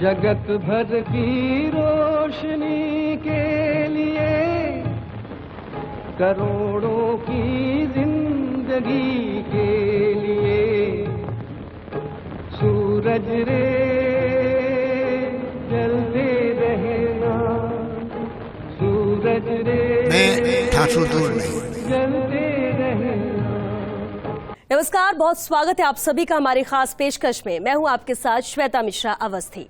जगत भर की रोशनी के लिए करोड़ों की जिंदगी के लिए सूरज रे जलते रहना, सूरज रे मैं ठाकुर दूर नहीं जलते रहना। नमस्कार, बहुत स्वागत है आप सभी का हमारी खास पेशकश में। मैं हूं आपके साथ श्वेता मिश्रा अवस्थी।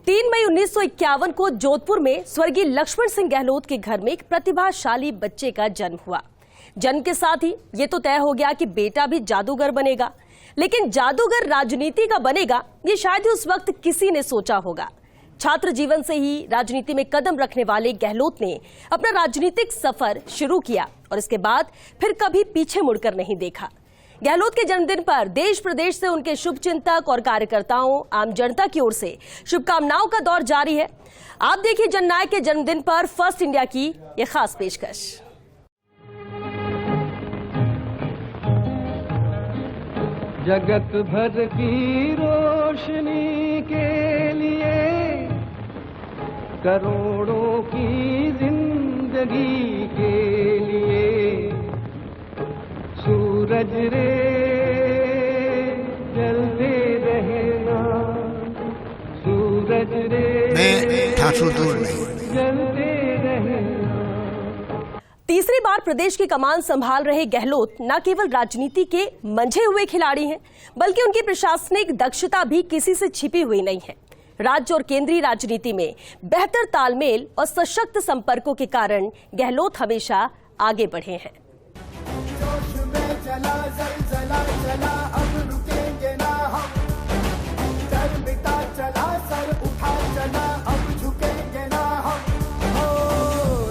3 मई 1951 को जोधपुर में स्वर्गीय लक्ष्मण सिंह गहलोत के घर में एक प्रतिभाशाली बच्चे का जन्म हुआ। जन्म के साथ ही ये तो तय हो गया कि बेटा भी जादूगर बनेगा, लेकिन जादूगर राजनीति का बनेगा ये शायद उस वक्त किसी ने सोचा होगा। छात्र जीवन से ही राजनीति में कदम रखने वाले गहलोत ने अपना राजनीतिक सफर शुरू किया और इसके बाद फिर कभी पीछे मुड़कर नहीं देखा। गहलोत के जन्मदिन पर देश प्रदेश से उनके शुभचिंतक और कार्यकर्ताओं, आम जनता की ओर से शुभकामनाओं का दौर जारी है। आप देखिए जननायक के जन्मदिन पर फर्स्ट इंडिया की ये खास पेशकश। जगत भर की रोशनी के लिए करोड़ों की जिंदगी के लिए सूरज रे जलते रहना, सूरज रे मैं ठाकुर दूर नहीं जलते रहना। तीसरी बार प्रदेश की कमान संभाल रहे गहलोत न केवल राजनीति के मंझे हुए खिलाड़ी हैं, बल्कि उनकी प्रशासनिक दक्षता भी किसी से छिपी हुई नहीं है। राज्य और केंद्रीय राजनीति में बेहतर तालमेल और सशक्त संपर्कों के कारण गहलोत हमेशा आगे बढ़े हैं। चला चला चला अब रुकेंगे ना हम, सर मिटा चला सर उठा चला अब झुकेंगे ना हम। ओ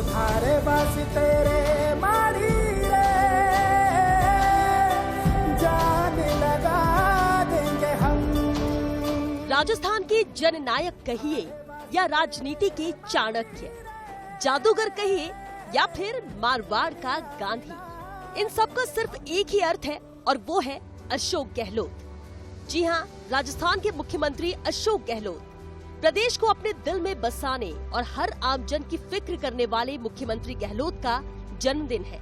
थारे बस तेरे मारी रे जान लगा देंगे हम। राजस्थान के जननायक कहिए या राजनीति के चाणक्य, जादूगर कहिए या फिर मारवाड़ का गांधी, इन सब का सिर्फ एक ही अर्थ है और वो है अशोक गहलोत। जी हाँ, राजस्थान के मुख्यमंत्री अशोक गहलोत प्रदेश को अपने दिल में बसाने और हर आम जन की फिक्र करने वाले मुख्यमंत्री गहलोत का जन्मदिन है।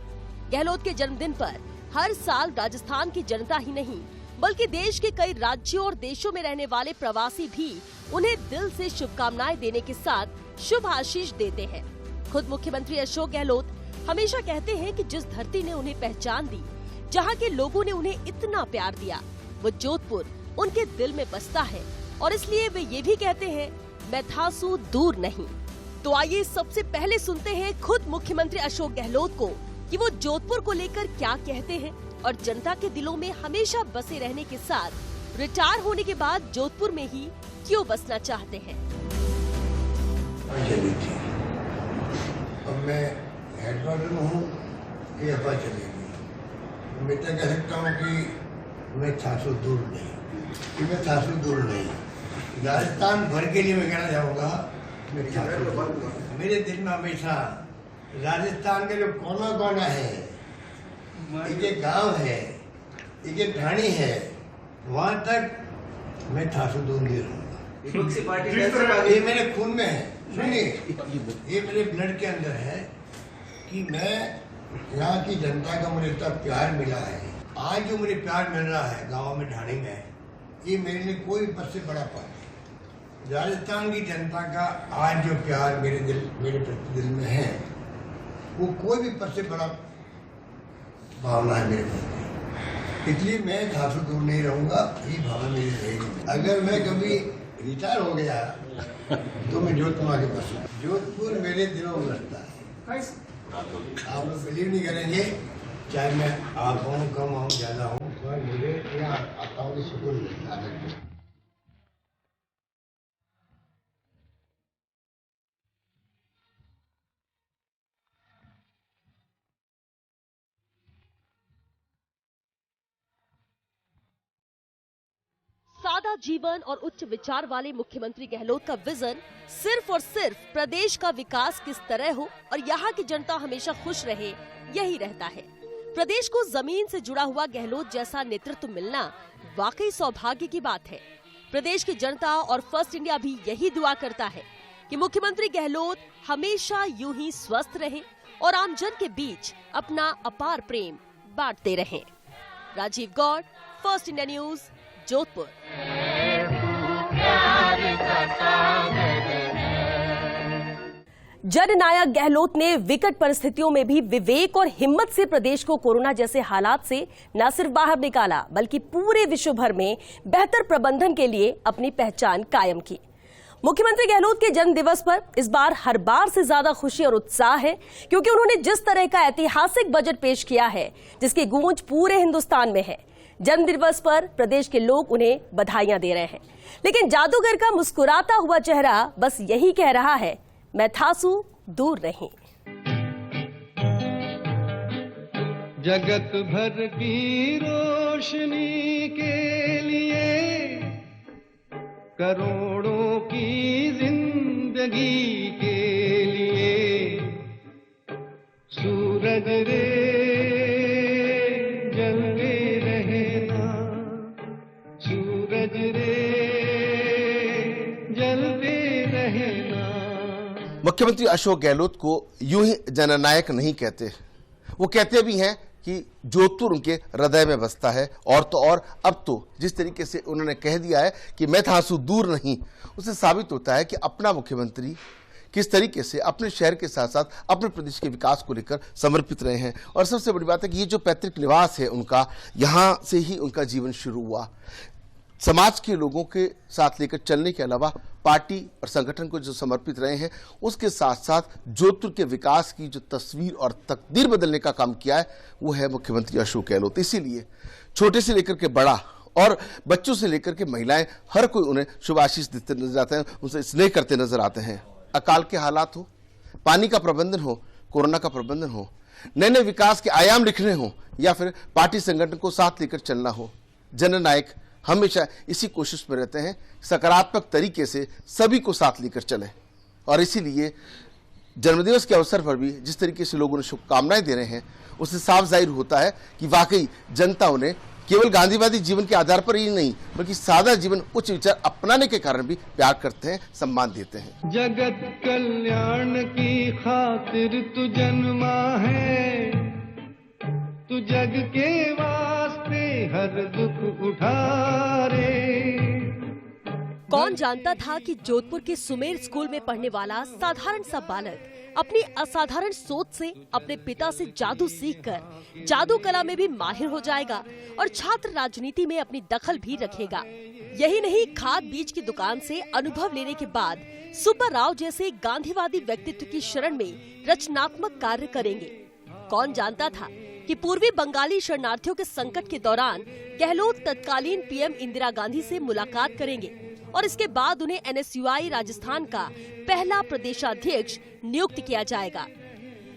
गहलोत के जन्मदिन पर हर साल राजस्थान की जनता ही नहीं बल्कि देश के कई राज्यों और देशों में रहने वाले प्रवासी भी उन्हें दिल से शुभकामनाएं देने के साथ शुभ आशीष देते हैं। खुद मुख्यमंत्री अशोक गहलोत हमेशा कहते हैं कि जिस धरती ने उन्हें पहचान दी, जहां के लोगों ने उन्हें इतना प्यार दिया, वो जोधपुर उनके दिल में बसता है और इसलिए वे ये भी कहते हैं, मैं था सू दूर नहीं। तो आइए सबसे पहले सुनते हैं खुद मुख्यमंत्री अशोक गहलोत को कि वो जोधपुर को लेकर क्या कहते हैं और जनता के दिलों में हमेशा बसे रहने के साथ रिटायर होने के बाद जोधपुर में ही क्यों बसना चाहते हैं। हेडक्वार्टर में हूँ कि हवा चलेगी। मैं तो कह सकता हूँ कि मैं ठाकुर दूर नहीं, राजस्थान भर के लिए मैं कहना चाहूँगा मैं ठाकुर। मेरे दिल में हमेशा राजस्थान के जो कोना कोना है, एक गांव है, एक ढाणी है, वहाँ तक मैं ठाकुर दूर नहीं रहूँगा। ये मेरे खून में है, सुनिए, ये मेरे ब्लड के अंदर है कि मैं यहाँ की जनता का मुझे इतना प्यार मिला है। आज जो मुझे प्यार मिल रहा है गांव में, ढाणी में, ये मेरे लिए कोई पद से बड़ा पद नहीं। राजस्थान की जनता का आज जो प्यार मेरे प्रति दिल में है, वो कोई भी पद से बड़ा भावना है मेरे प्रति। इसलिए मैं ठाकुर दूर नहीं रहूँगा, ये भावना मेरी रहेगी। अगर मैं कभी रिटायर हो गया तो मैं जोधपुर आगे बसूँ। जोधपुर मेरे दिलों में बसता है। आप लोग बिलीव नहीं करेंगे, चाहे मैं आप हूँ, कम हूँ, ज्यादा हूँ, तो मुझे यहाँ आता हूँ तो सुकून मिलता है। सादा जीवन और उच्च विचार वाले मुख्यमंत्री गहलोत का विजन सिर्फ और सिर्फ प्रदेश का विकास किस तरह हो और यहाँ की जनता हमेशा खुश रहे, यही रहता है। प्रदेश को जमीन से जुड़ा हुआ गहलोत जैसा नेतृत्व मिलना वाकई सौभाग्य की बात है। प्रदेश की जनता और फर्स्ट इंडिया भी यही दुआ करता है कि मुख्यमंत्री गहलोत हमेशा यूं ही स्वस्थ रहे और आमजन के बीच अपना अपार प्रेम बांटते रहें। Rajiv Gaur, first India news, Jodhpur. जननायक गहलोत ने विकट परिस्थितियों में भी विवेक और हिम्मत से प्रदेश को कोरोना जैसे हालात से न सिर्फ बाहर निकाला बल्कि पूरे विश्व भर में बेहतर प्रबंधन के लिए अपनी पहचान कायम की। मुख्यमंत्री गहलोत के जन्म दिवस पर इस बार हर बार से ज्यादा खुशी और उत्साह है, क्योंकि उन्होंने जिस तरह का ऐतिहासिक बजट पेश किया है जिसकी गूंज पूरे हिंदुस्तान में है। जन्म दिवस पर प्रदेश के लोग उन्हें बधाइयां दे रहे हैं, लेकिन जादूगर का मुस्कुराता हुआ चेहरा बस यही कह रहा है, मैं थासू दूर नहीं। जगत भर की रोशनी के लिए करोड़ों की जिंदगी के लिए सूरज रे जलते रहना, सूरज रे जलते रहना। मुख्यमंत्री अशोक गहलोत को यूं ही जननायक नहीं कहते, वो कहते भी हैं कि जोधपुर उनके हृदय में बसता है। और तो और अब तो जिस तरीके से उन्होंने कह दिया है कि मैं थासू दूर नहीं, उससे साबित होता है कि अपना मुख्यमंत्री किस तरीके से अपने शहर के साथ साथ अपने प्रदेश के विकास को लेकर समर्पित रहे हैं। और सबसे बड़ी बात है कि ये जो पैतृक निवास है उनका, यहाँ से ही उनका जीवन शुरू हुआ। समाज के लोगों के साथ लेकर चलने के अलावा पार्टी और संगठन को जो समर्पित रहे हैं, उसके साथ साथ जोधपुर के विकास की जो तस्वीर और तकदीर बदलने का काम किया है वो है मुख्यमंत्री अशोक गहलोत। इसीलिए छोटे से लेकर के बड़ा और बच्चों से लेकर के महिलाएं, हर कोई उन्हें शुभ आशीष देते नजर आते हैं, उनसे स्नेह करते नजर आते हैं। अकाल के हालात हो, पानी का प्रबंधन हो, कोरोना का प्रबंधन हो, नए नए विकास के आयाम लिखने हो या फिर पार्टी संगठन को साथ लेकर चलना हो, जननायक हमेशा इसी कोशिश में रहते हैं सकारात्मक तरीके से सभी को साथ लेकर चले। और इसीलिए जन्मदिवस के अवसर पर भी जिस तरीके से लोग उन्हें शुभकामनाएं दे रहे हैं, उससे साफ जाहिर होता है कि वाकई जनता उन्हें केवल गांधीवादी जीवन के आधार पर ही नहीं बल्कि सादा जीवन, उच्च विचार अपनाने के कारण भी प्यार करते हैं, सम्मान देते हैं। जगत कल्याण की खातिर तू जन्मा है, तू जग के वास्ते हर दुख उठा रे। कौन जानता था कि जोधपुर के सुमेर स्कूल में पढ़ने वाला साधारण सा बालक अपनी असाधारण सोच से अपने पिता से जादू सीखकर जादू कला में भी माहिर हो जाएगा और छात्र राजनीति में अपनी दखल भी रखेगा। यही नहीं, खाद बीज की दुकान से अनुभव लेने के बाद सुब्बा राव जैसे गांधीवादी व्यक्तित्व की शरण में रचनात्मक कार्य करेंगे। कौन जानता था कि पूर्वी बंगाली शरणार्थियों के संकट के दौरान गहलोत तत्कालीन पीएम इंदिरा गांधी से मुलाकात करेंगे और इसके बाद उन्हें एनएसयूआई राजस्थान का पहला प्रदेशाध्यक्ष नियुक्त किया जाएगा।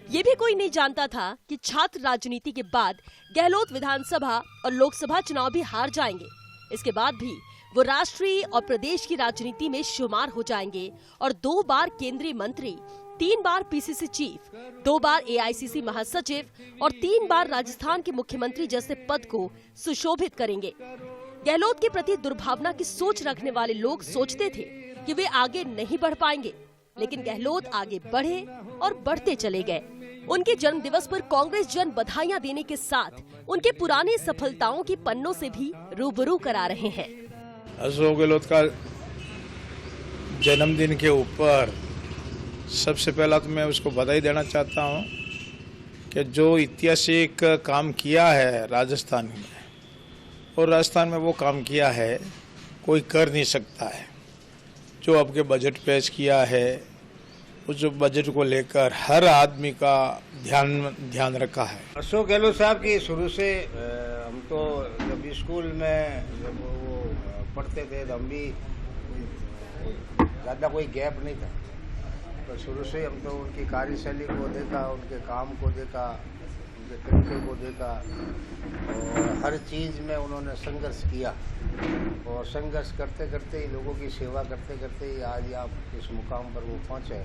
ये भी कोई नहीं जानता था कि छात्र राजनीति के बाद गहलोत विधानसभा और लोकसभा चुनाव भी हार जाएंगे। इसके बाद भी वो राष्ट्रीय और प्रदेश की राजनीति में शुमार हो जाएंगे और 2 बार केंद्रीय मंत्री, 3 बार पीसीसी चीफ, 2 बार एआईसीसी महासचिव और 3 बार राजस्थान के मुख्यमंत्री जैसे पद को सुशोभित करेंगे। गहलोत के प्रति दुर्भावना की सोच रखने वाले लोग सोचते थे कि वे आगे नहीं बढ़ पाएंगे, लेकिन गहलोत आगे बढ़े और बढ़ते चले गए। उनके जन्म दिवस पर कांग्रेस जन बधाइयां देने के साथ उनके पुरानी सफलताओं की पन्नों से भी रूबरू करा रहे हैं। अशोक गहलोत का जन्मदिन के ऊपर सबसे पहला तो मैं उसको बधाई देना चाहता हूँ कि जो ऐतिहासिक काम किया है राजस्थान में, और राजस्थान में वो काम किया है कोई कर नहीं सकता है। जो आपके बजट पेश किया है, उस बजट को लेकर हर आदमी का ध्यान रखा है। अशोक गहलोत साहब की शुरू से हम तो जब स्कूल में जब वो पढ़ते थे तो हम भी ज़्यादा कोई गैप नहीं था, तो शुरू से हम तो उनकी कार्यशैली को देखा, उनके काम को देखा, उनके तरीके को देखा और हर चीज़ में उन्होंने संघर्ष किया और संघर्ष करते करते ही, लोगों की सेवा करते करते ही आज आप इस मुकाम पर वो पहुँचे।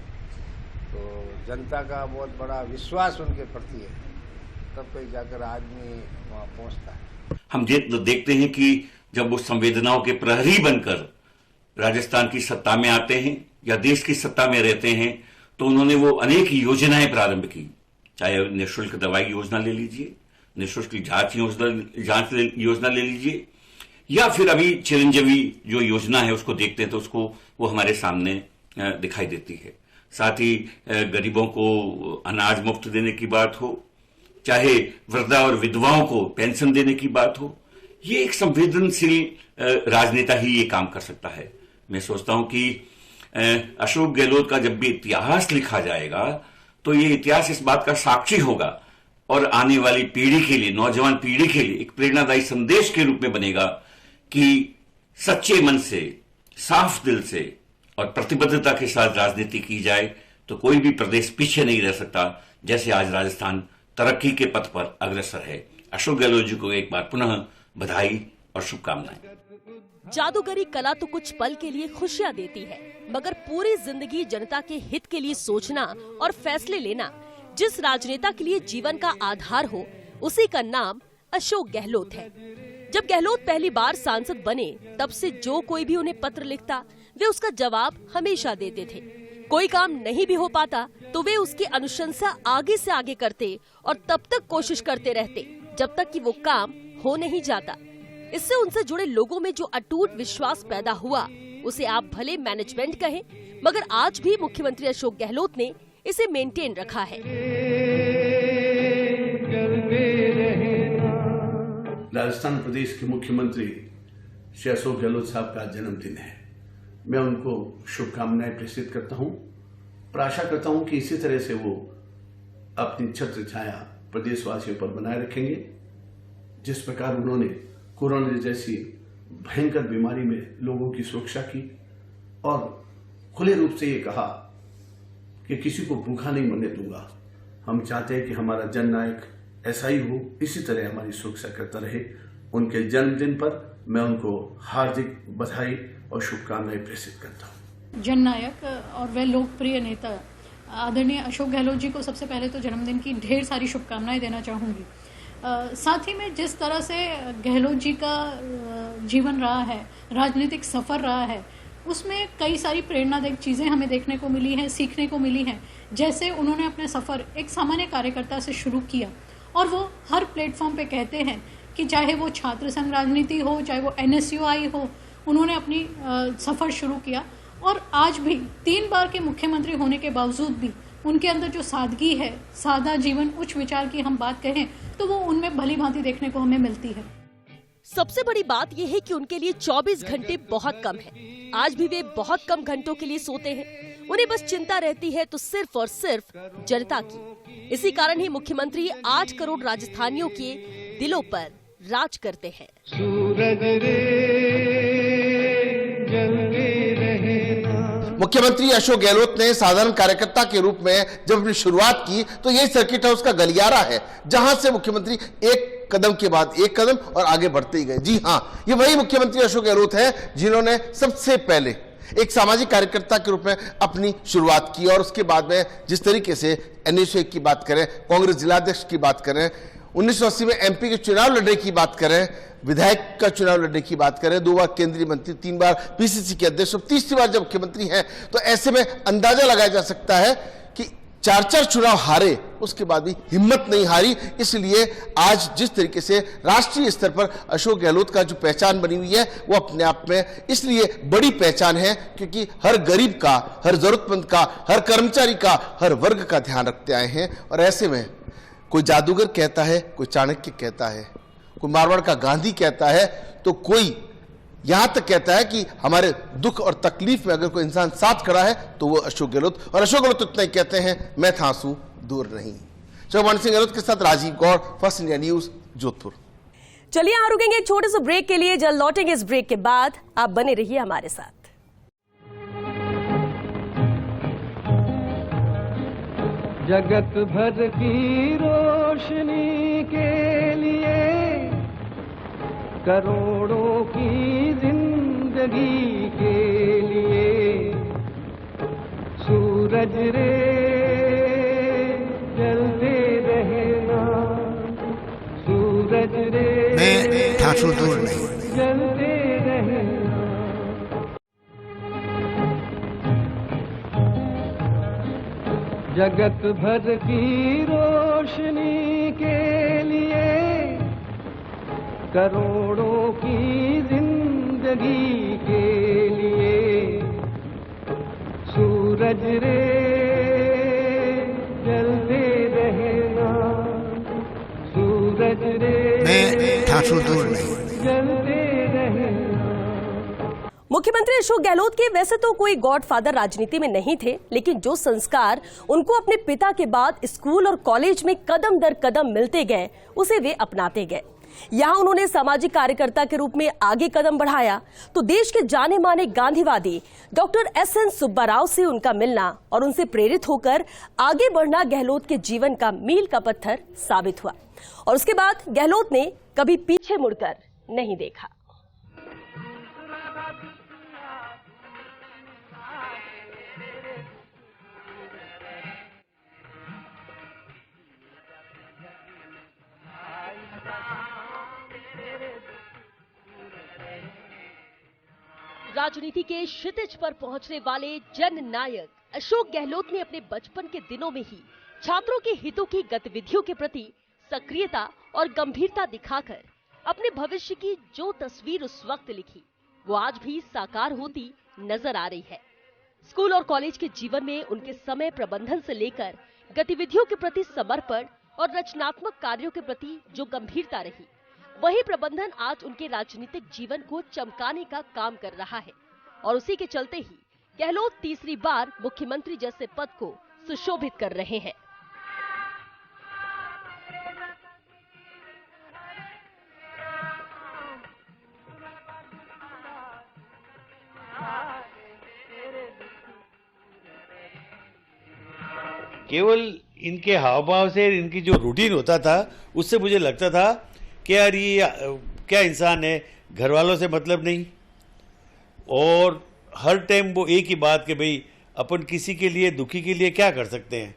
तो जनता का बहुत बड़ा विश्वास उनके प्रति है, तब कोई जाकर आदमी वहाँ पहुँचता है। हम देखते हैं कि जब वो संवेदनाओं के प्रहरी बनकर राजस्थान की सत्ता में आते हैं या देश की सत्ता में रहते हैं तो उन्होंने वो अनेक योजनाएं प्रारंभ की, चाहे निःशुल्क दवाई योजना ले लीजिए, निःशुल्क जांच योजना ले लीजिए, या फिर अभी चिरंजीवी जो योजना है उसको देखते हैं तो उसको वो हमारे सामने दिखाई देती है। साथ ही गरीबों को अनाज मुफ्त देने की बात हो, चाहे वृद्धा और विधवाओं को पेंशन देने की बात हो, ये एक संवेदनशील राजनेता ही ये काम कर सकता है। मैं सोचता हूं कि अशोक गहलोत का जब भी इतिहास लिखा जाएगा तो ये इतिहास इस बात का साक्षी होगा और आने वाली पीढ़ी के लिए, नौजवान पीढ़ी के लिए एक प्रेरणादायी संदेश के रूप में बनेगा कि सच्चे मन से, साफ दिल से और प्रतिबद्धता के साथ राजनीति की जाए तो कोई भी प्रदेश पीछे नहीं रह सकता, जैसे आज राजस्थान तरक्की के पथ पर अग्रसर है। अशोक गहलोत जी को एक बार पुनः बधाई और शुभकामनाएं। जादूगरी कला तो कुछ पल के लिए खुशियां देती है, मगर पूरी जिंदगी जनता के हित के लिए सोचना और फैसले लेना जिस राजनेता के लिए जीवन का आधार हो, उसी का नाम अशोक गहलोत है। जब गहलोत पहली बार सांसद बने तब से जो कोई भी उन्हें पत्र लिखता वे उसका जवाब हमेशा देते थे। कोई काम नहीं भी हो पाता तो वे उसकी अनुशंसा आगे से आगे करते और तब तक कोशिश करते रहते जब तक कि वो काम हो नहीं जाता। इससे उनसे जुड़े लोगों में जो अटूट विश्वास पैदा हुआ उसे आप भले मैनेजमेंट कहें, मगर आज भी मुख्यमंत्री अशोक गहलोत ने इसे मेंटेन रखा है। राजस्थान प्रदेश के मुख्यमंत्री श्री अशोक गहलोत साहब का जन्मदिन है। मैं उनको शुभकामनाएं प्रेषित करता हूं और आशा करता हूं कि इसी तरह से वो अपनी छत्र छाया प्रदेशवासियों पर बनाए रखेंगे। जिस प्रकार उन्होंने कोरोना जैसी भयंकर बीमारी में लोगों की सुरक्षा की और खुले रूप से ये कहा कि किसी को भूखा नहीं मरने दूंगा, हम चाहते हैं कि हमारा जननायक ऐसा ही हो, इसी तरह हमारी सुरक्षा करता रहे। उनके जन्मदिन पर मैं उनको हार्दिक बधाई और शुभकामनाएं प्रेषित करता हूँ। जननायक और वह लोकप्रिय नेता आदरणीय अशोक गहलोत जी को सबसे पहले तो जन्मदिन की ढेर सारी शुभकामनाएं देना चाहूँगी। साथ ही में जिस तरह से गहलोत जी का जीवन रहा है, राजनीतिक सफ़र रहा है, उसमें कई सारी प्रेरणादायक चीज़ें हमें देखने को मिली हैं, सीखने को मिली हैं। जैसे उन्होंने अपने सफ़र एक सामान्य कार्यकर्ता से शुरू किया और वो हर प्लेटफॉर्म पे कहते हैं कि चाहे वो छात्र संघ राजनीति हो, चाहे वो NSUI हो, उन्होंने अपनी सफ़र शुरू किया और आज भी 3 बार के मुख्यमंत्री होने के बावजूद भी उनके अंदर जो सादगी है, सादा जीवन, उच्च विचार की हम बात कहें तो वो उनमें भली भांति देखने को हमें मिलती है। सबसे बड़ी बात यह है कि उनके लिए 24 घंटे बहुत कम है। आज भी वे बहुत कम घंटों के लिए सोते हैं। उन्हें बस चिंता रहती है तो सिर्फ और सिर्फ जनता की। इसी कारण ही मुख्यमंत्री 8 करोड़ राजस्थानियों के दिलों पर राज करते हैं। सूरज रे जलते रहना। मुख्यमंत्री अशोक गहलोत ने साधारण कार्यकर्ता के रूप में जब अपनी शुरुआत की तो यही सर्किट हाउस का गलियारा है, जहां से मुख्यमंत्री एक कदम के बाद एक कदम और आगे बढ़ते ही गए। जी हां, ये वही मुख्यमंत्री अशोक गहलोत है जिन्होंने सबसे पहले एक सामाजिक कार्यकर्ता के रूप में अपनी शुरुआत की और उसके बाद में जिस तरीके से NSUI की बात करें, कांग्रेस जिलाध्यक्ष की बात करें, 1980 में MP के चुनाव लड़ने की बात करें, विधायक का चुनाव लड़ने की बात करें, 2 बार केंद्रीय मंत्री, 3 बार PCC के अध्यक्ष, 30वीं बार जब मुख्यमंत्री हैं, तो ऐसे में अंदाजा लगाया जा सकता है कि 4 चुनाव हारे, उसके बाद भी हिम्मत नहीं हारी। इसलिए आज जिस तरीके से राष्ट्रीय स्तर पर अशोक गहलोत का जो पहचान बनी हुई है वो अपने आप में इसलिए बड़ी पहचान है क्योंकि हर गरीब का, हर जरूरतमंद का, हर कर्मचारी का, हर वर्ग का ध्यान रखते आए हैं। और ऐसे में कोई जादूगर कहता है, कोई चाणक्य कहता है, कोई मारवाड़ का गांधी कहता है, तो कोई यहां तक कहता है कि हमारे दुख और तकलीफ में अगर कोई इंसान साथ खड़ा है तो वो अशोक गहलोत। और अशोक गहलोत इतना ही कहते हैं, मैं था आंसू दूर नहीं। चौहान सिंह गहलोत के साथ राजीव गौर, फर्स्ट इंडिया न्यूज, जोधपुर। चलिए यहां रुकेंगे एक छोटे से ब्रेक के लिए। जल्द लौटेंगे इस ब्रेक के बाद, आप बने रहिए हमारे साथ। जगत भर की रोशनी के लिए करोड़ों की जिंदगी के लिए सूरज रे जलते रहना, सूरज रे मैं ठाकुर दूर नहीं। जलते रहना। जगत भर की रोशनी के लिए करोड़ों की जिंदगी के लिए सूरज रे जलते रहना, सूरज रे मैं ठाकुर दूर नहीं। जलते रहना। मुख्यमंत्री अशोक गहलोत के वैसे तो कोई गॉडफादर राजनीति में नहीं थे, लेकिन जो संस्कार उनको अपने पिता के बाद स्कूल और कॉलेज में कदम दर कदम मिलते गए उसे वे अपनाते गए। यहाँ उन्होंने सामाजिक कार्यकर्ता के रूप में आगे कदम बढ़ाया तो देश के जाने माने गांधीवादी डॉक्टर SN सुब्बा राव से उनका मिलना और उनसे प्रेरित होकर आगे बढ़ना गहलोत के जीवन का मील का पत्थर साबित हुआ और उसके बाद गहलोत ने कभी पीछे मुड़कर नहीं देखा। राजनीति के क्षितिज पर पहुंचने वाले जन नायक अशोक गहलोत ने अपने बचपन के दिनों में ही छात्रों के हितों की गतिविधियों के प्रति सक्रियता और गंभीरता दिखाकर अपने भविष्य की जो तस्वीर उस वक्त लिखी वो आज भी साकार होती नजर आ रही है। स्कूल और कॉलेज के जीवन में उनके समय प्रबंधन से लेकर गतिविधियों के प्रति समर्पण और रचनात्मक कार्यों के प्रति जो गंभीरता रही, वही प्रबंधन आज उनके राजनीतिक जीवन को चमकाने का काम कर रहा है और उसी के चलते ही गहलोत तीसरी बार मुख्यमंत्री जैसे पद को सुशोभित कर रहे हैं। केवल इनके हाव भाव से, इनकी जो रूटीन होता था उससे मुझे लगता था कि यार ये क्या इंसान है, घर वालों से मतलब नहीं। और हर टाइम वो एक ही बात कि भाई अपन किसी के लिए, दुखी के लिए क्या कर सकते हैं।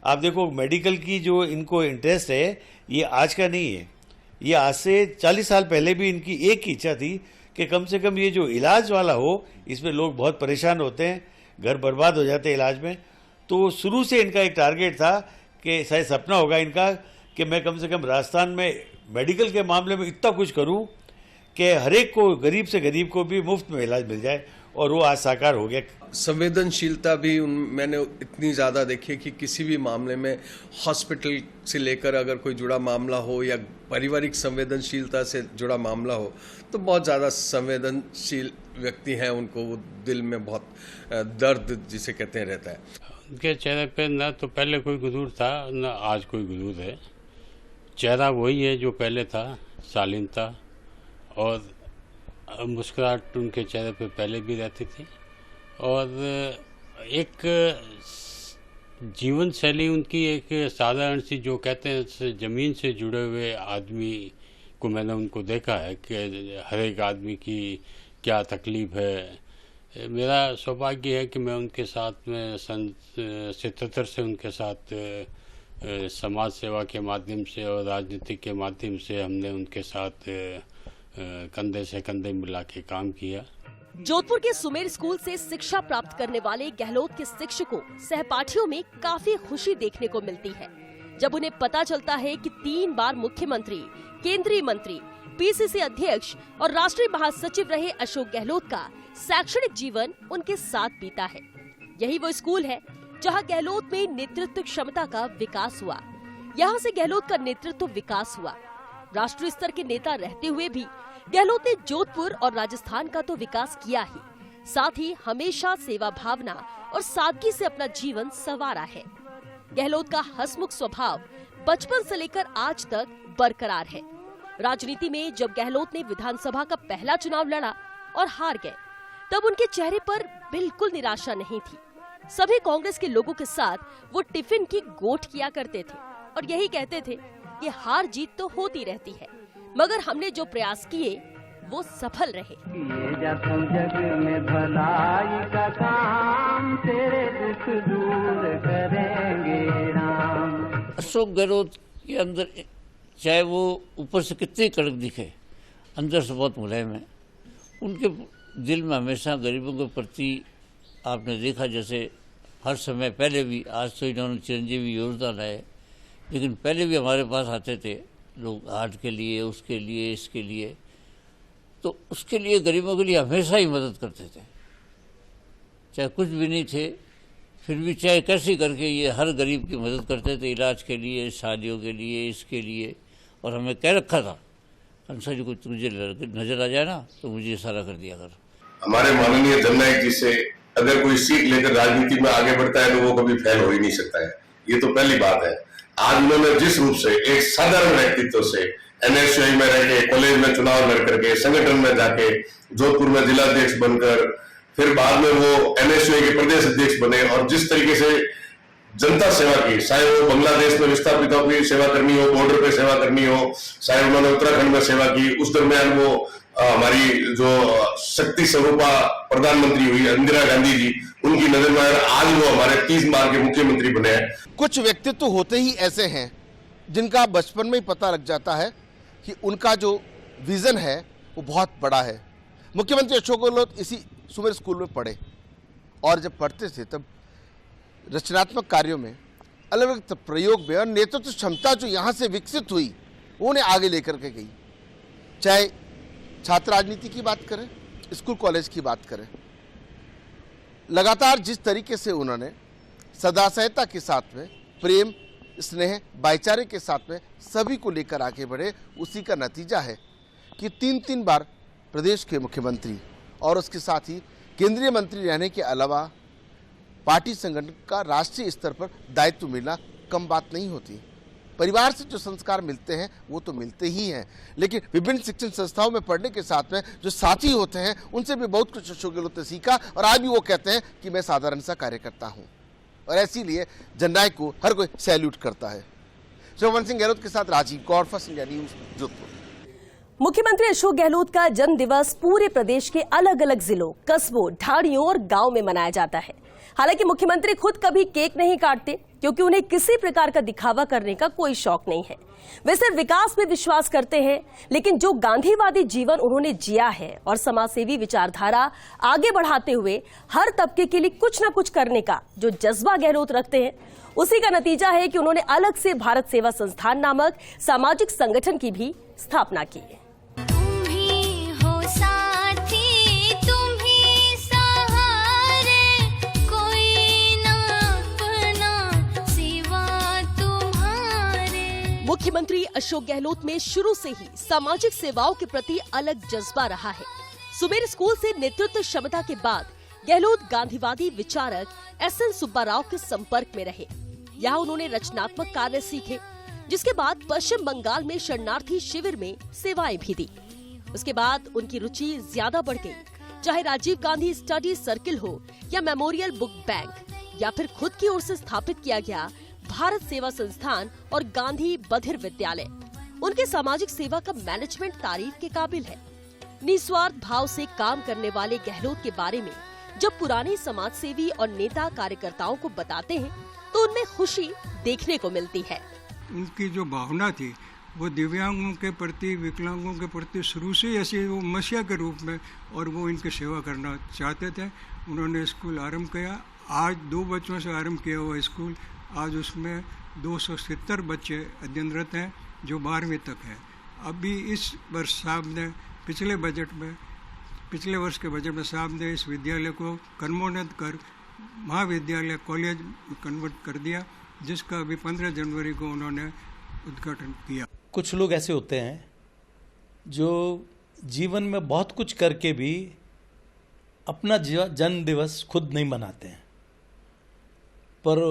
आप देखो मेडिकल की जो इनको इंटरेस्ट है ये आज का नहीं है, ये आज से 40 साल पहले भी इनकी एक ही इच्छा थी कि कम से कम ये जो इलाज वाला हो, इसमें लोग बहुत परेशान होते हैं, घर बर्बाद हो जाते हैं इलाज में। तो शुरू से इनका एक टारगेट था कि शायद सपना होगा इनका कि मैं कम से कम राजस्थान में मेडिकल के मामले में इतना कुछ करूं कि हर एक को, गरीब से गरीब को भी मुफ्त में इलाज मिल जाए, और वो आज साकार हो गया। संवेदनशीलता भी मैंने इतनी ज़्यादा देखी कि किसी भी मामले में हॉस्पिटल से लेकर अगर कोई जुड़ा मामला हो या पारिवारिक संवेदनशीलता से जुड़ा मामला हो तो बहुत ज़्यादा संवेदनशील व्यक्ति हैं, उनको वो दिल में बहुत दर्द जिसे कहते हैं रहता है। उनके चेहरे पे न तो पहले कोई गुरूर था न आज कोई गुरूर है। चेहरा वही है जो पहले था, शालीनता और मुस्कुराहट उनके चेहरे पे पहले भी रहती थी। और एक जीवन शैली उनकी एक साधारण सी, जो कहते हैं ज़मीन से जुड़े हुए आदमी को मैंने उनको देखा है कि हर एक आदमी की क्या तकलीफ़ है। मेरा सौभाग्य है कि मैं उनके साथ में सन 77 से उनके साथ समाज सेवा के माध्यम से और राजनीति के माध्यम से हमने उनके साथ कंधे से कंधे मिला के काम किया। जोधपुर के सुमेर स्कूल से शिक्षा प्राप्त करने वाले गहलोत के शिक्षकों, सहपाठियों में काफी खुशी देखने को मिलती है जब उन्हें पता चलता है कि 3 बार मुख्यमंत्री, केंद्रीय मंत्री, PCC अध्यक्ष और राष्ट्रीय महासचिव रहे अशोक गहलोत का शैक्षणिक जीवन उनके साथ बीता है। यही वो स्कूल है जहां गहलोत में नेतृत्व क्षमता का विकास हुआ। यहां से गहलोत का नेतृत्व विकास हुआ। राष्ट्रीय स्तर के नेता रहते हुए भी गहलोत ने जोधपुर और राजस्थान का तो विकास किया ही, साथ ही हमेशा सेवा भावना और सादगी से अपना जीवन संवारा है। गहलोत का हंसमुख स्वभाव बचपन से लेकर आज तक बरकरार है। राजनीति में जब गहलोत ने विधानसभा का पहला चुनाव लड़ा और हार गए, तब उनके चेहरे पर बिल्कुल निराशा नहीं थी। सभी कांग्रेस के लोगों के साथ वो टिफिन की गोठ किया करते थे और यही कहते थे कि हार जीत तो होती रहती है, मगर हमने जो प्रयास किए वो सफल रहे। जग में भलाई का काम, तेरे दुख दूर करेंगे राम। अशोक गहलोत के अंदर चाहे वो ऊपर से कितनी कड़क दिखे, अंदर से बहुत मुलायम है। उनके दिल में हमेशा गरीबों के प्रति आपने देखा, जैसे हर समय पहले भी, आज तो इन्होंने चिरंजीवी योगदान है, लेकिन पहले भी हमारे पास आते थे लोग हार्ट के लिए, उसके लिए, इसके लिए, तो उसके लिए गरीबों के लिए हमेशा ही मदद करते थे। चाहे कुछ भी नहीं थे, फिर भी चाहे कैसे करके ये हर गरीब की मदद करते थे, इलाज के लिए, शादियों के लिए, इसके लिए। और हमें कह रखा था, अंसारी जी को तुझे नजर आ जाए ना तो मुझे इशारा कर दिया कर। हमारे माननीय जननायक जी से अगर कोई सीख लेकर राजनीति में आगे बढ़ता है तो वो कभी फेल हो ही नहीं सकता है, ये तो पहली बात है। आज उन्होंने जिस रूप से एक साधारण व्यक्तित्व से एनएसयूआई में रह के, कॉलेज में चुनाव लड़ करके, संगठन में जाके, जोधपुर में जिलाध्यक्ष बनकर, फिर बाद में वो एनएसयूआई के प्रदेश अध्यक्ष बने, और जिस तरीके से जनता सेवा की, चाहे वो बांग्लादेश में विस्थापितों की सेवा करनी हो, बॉर्डर पे सेवा करनी हो, चाहे उन्होंने उत्तराखंड में सेवा की, उस दरमियान वो हमारी जो शक्ति स्वरूपा प्रधानमंत्री हुई इंदिरा गांधी जी, उनकी नजर में आज वो हमारे 30 बार के मुख्यमंत्री बने हैं। कुछ व्यक्तित्व होते ही ऐसे हैं जिनका बचपन में ही पता लग जाता है कि उनका जो विजन है वो बहुत बड़ा है। मुख्यमंत्री अशोक गहलोत इसी सुमेर स्कूल में पढ़े, और जब पढ़ते थे तब रचनात्मक कार्यों में, अलग अलग प्रयोग में और नेतृत्व क्षमता जो यहाँ से विकसित हुई वो उन्हें आगे लेकर के गई। चाहे छात्र राजनीति की बात करें, स्कूल कॉलेज की बात करें, लगातार जिस तरीके से उन्होंने सदासहता के साथ में, प्रेम, स्नेह, भाईचारे के साथ में सभी को लेकर आगे बढ़े, उसी का नतीजा है कि 3 बार प्रदेश के मुख्यमंत्री और उसके साथ ही केंद्रीय मंत्री रहने के अलावा पार्टी संगठन का राष्ट्रीय स्तर पर दायित्व मिलना कम बात नहीं होती। परिवार से जो संस्कार मिलते हैं वो तो मिलते ही हैं, लेकिन विभिन्न शिक्षण संस्थाओं में पढ़ने के साथ में जो साथी होते हैं उनसे भी बहुत कुछ अशोक गहलोत ने सीखा, और आज भी वो कहते हैं कि मैं साधारण सा कार्यकर्ता हूँ, और इसीलिए जननायक को हर कोई सैल्यूट करता है। शोभन सिंह गहलोत के साथ राजीव गौर, फर्स्ट इंडिया न्यूज, जोधपुर। मुख्यमंत्री अशोक गहलोत का जन्म दिवस पूरे प्रदेश के अलग अलग जिलों, कस्बों, ढाणियों और गांव में मनाया जाता है। हालांकि मुख्यमंत्री खुद कभी केक नहीं काटते, क्योंकि उन्हें किसी प्रकार का दिखावा करने का कोई शौक नहीं है। वे सिर्फ विकास में विश्वास करते हैं, लेकिन जो गांधीवादी जीवन उन्होंने जिया है और समाजसेवी विचारधारा आगे बढ़ाते हुए हर तबके के लिए कुछ न कुछ करने का जो जज्बा गहलोत रखते हैं, उसी का नतीजा है कि उन्होंने अलग से भारत सेवा संस्थान नामक सामाजिक संगठन की भी स्थापना की है। मुख्यमंत्री अशोक गहलोत में शुरू से ही सामाजिक सेवाओं के प्रति अलग जज्बा रहा है। सुमेर स्कूल से नेतृत्व क्षमता के बाद गहलोत गांधीवादी विचारक एसएन सुब्बा राव के संपर्क में रहे। यहाँ उन्होंने रचनात्मक कार्य सीखे, जिसके बाद पश्चिम बंगाल में शरणार्थी शिविर में सेवाएं भी दी। उसके बाद उनकी रुचि ज्यादा बढ़ गई, चाहे राजीव गांधी स्टडी सर्किल हो या मेमोरियल बुक बैंक या फिर खुद की ओर से स्थापित किया गया भारत सेवा संस्थान और गांधी बधिर विद्यालय। उनके सामाजिक सेवा का मैनेजमेंट तारीफ के काबिल है। निस्वार्थ भाव से काम करने वाले गहलोत के बारे में जब पुराने समाज सेवी और नेता कार्यकर्ताओं को बताते हैं तो उनमें खुशी देखने को मिलती है। उनकी जो भावना थी वो दिव्यांगों के प्रति, विकलांगों के प्रति शुरू से ऐसे वो मसीहा के रूप में, और वो इनकी सेवा करना चाहते थे। उन्होंने स्कूल आरंभ किया। आज 2 बच्चों से आरंभ किया हुआ स्कूल, आज उसमें 270 बच्चे अध्ययनरत हैं जो 12वीं तक है। अभी इस वर्ष साहब ने पिछले वर्ष के बजट में साहब ने इस विद्यालय को क्रमोन्नत कर महाविद्यालय कॉलेज कन्वर्ट कर दिया, जिसका अभी 15 जनवरी को उन्होंने उद्घाटन किया। कुछ लोग ऐसे होते हैं जो जीवन में बहुत कुछ करके भी अपना जन्म दिवस खुद नहीं मनाते हैं, पर